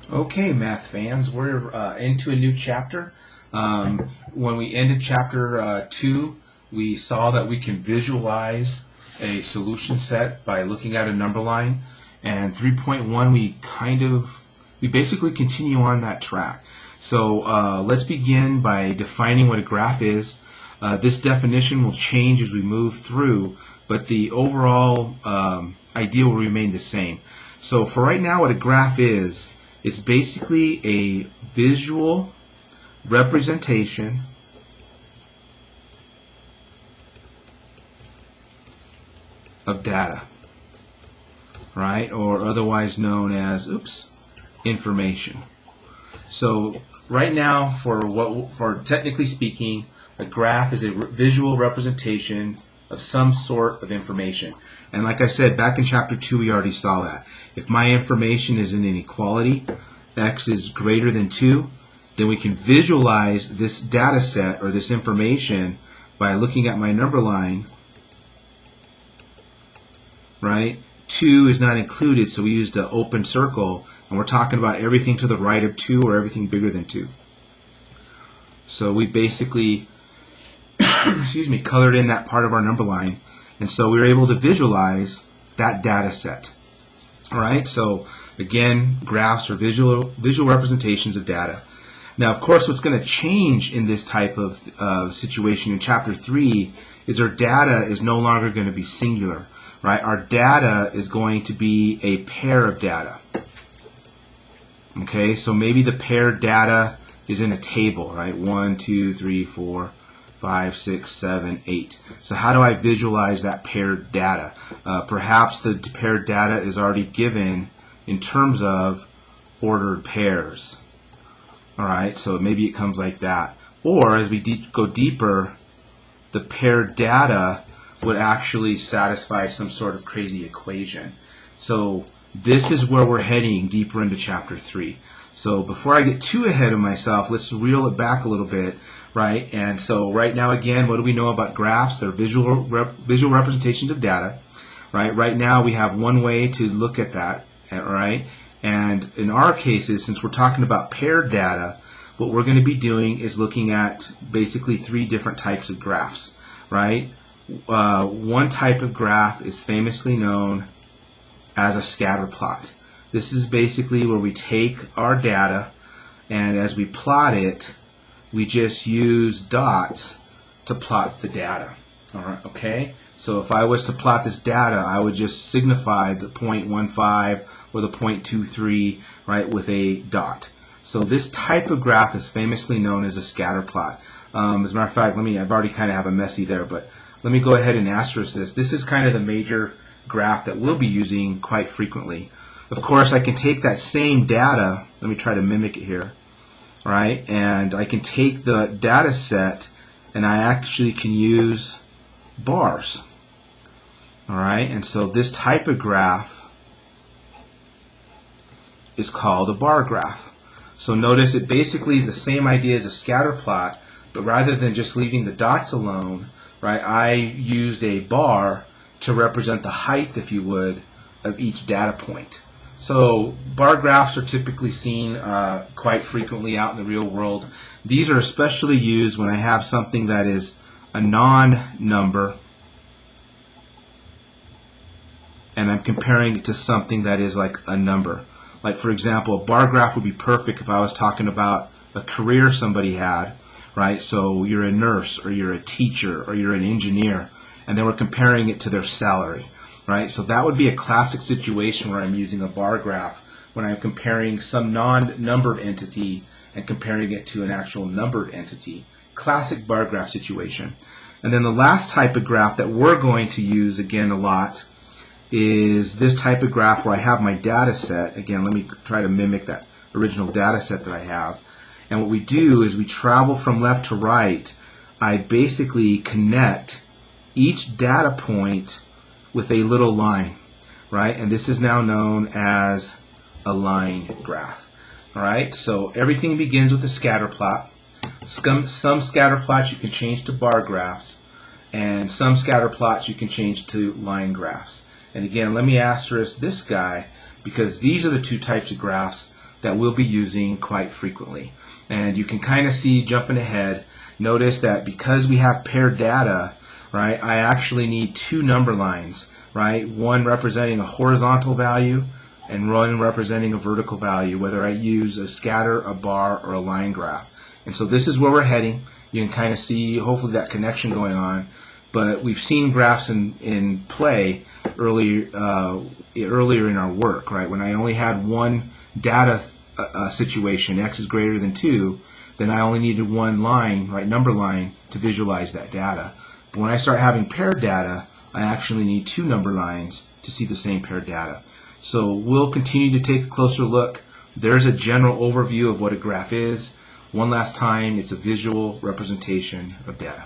Okay, math fans, we're into a new chapter. When we ended chapter 2, we saw that we can visualize a solution set by looking at a number line. And 3.1, we basically continue on that track. So let's begin by defining what a graph is. This definition will change as we move through, but the overall idea will remain the same. So for right now, what a graph is, it's basically a visual representation of data, right? Or otherwise known as, information. So right now, for technically speaking, a graph is a visual representation of some sort of information. And like I said, back in chapter 2, we already saw that. If my information is an inequality, x is greater than 2, then we can visualize this data set or this information by looking at my number line, right? 2 is not included, so we used an open circle, and we're talking about everything to the right of 2 or everything bigger than 2. So we basically colored in that part of our number line, and so we were able to visualize that data set. All right, so again, graphs are visual representations of data. Now, of course, what's going to change in this type of situation in chapter 3 is our data is no longer going to be singular, right? Our data is going to be a pair of data. Okay, so maybe the paired data is in a table, right? 1, 2, 3, 4, 5, 6, 7, 8. So how do I visualize that paired data? Perhaps the paired data is already given in terms of ordered pairs. All right, so maybe it comes like that. Or as we go deeper, the paired data would actually satisfy some sort of crazy equation. So this is where we're heading deeper into chapter 3. So before I get too ahead of myself, let's reel it back a little bit, right? And so right now, again, what do we know about graphs? They're visual representations of data, right? Right now, we have one way to look at that, right? And in our cases, since we're talking about paired data, what we're going to be doing is looking at basically 3 different types of graphs, right? One type of graph is famously known as a scatter plot. This is basically where we take our data, and as we plot it, we just use dots to plot the data. All right, okay? So if I was to plot this data, I would just signify the 0.15 or the 0.23, right, with a dot. So this type of graph is famously known as a scatter plot. As a matter of fact, I've already kind of have a messy there, but let me go ahead and asterisk this. This is kind of the major graph that we'll be using quite frequently. Of course, I can take that same data, let me try to mimic it here, right? And I can take the data set and I actually can use bars. All right, and so this type of graph is called a bar graph. So notice it basically is the same idea as a scatter plot, but rather than just leaving the dots alone, right, I used a bar to represent the height, if you would, of each data point. So bar graphs are typically seen quite frequently out in the real world. These are especially used when I have something that is a non-number and I'm comparing it to something that is like a number. Like, for example, a bar graph would be perfect if I was talking about a career somebody had, right? So you're a nurse or you're a teacher or you're an engineer, and then we're comparing it to their salary. Right? So that would be a classic situation where I'm using a bar graph when I'm comparing some non-numbered entity and comparing it to an actual numbered entity. Classic bar graph situation. And then the last type of graph that we're going to use again a lot is this type of graph where I have my data set. Again, let me try to mimic that original data set that I have. And what we do is we travel from left to right. I basically connect each data point with a little line, right? And this is now known as a line graph. All right, so everything begins with a scatter plot. Some scatter plots you can change to bar graphs, and some scatter plots you can change to line graphs. And again, let me asterisk this guy because these are the 2 types of graphs that we'll be using quite frequently. And you can kind of see, jumping ahead, notice that because we have paired data, right, I actually need two number lines, right, one representing a horizontal value and one representing a vertical value, whether I use a scatter, a bar, or a line graph. And so this is where we're heading. You can kind of see, hopefully, that connection going on. But we've seen graphs in play earlier in our work, right? When I only had one data situation, x is greater than 2, then I only needed one line, right, number line, to visualize that data. But when I start having paired data, I actually need two number lines to see the same paired data. So we'll continue to take a closer look. There's a general overview of what a graph is. One last time, it's a visual representation of data.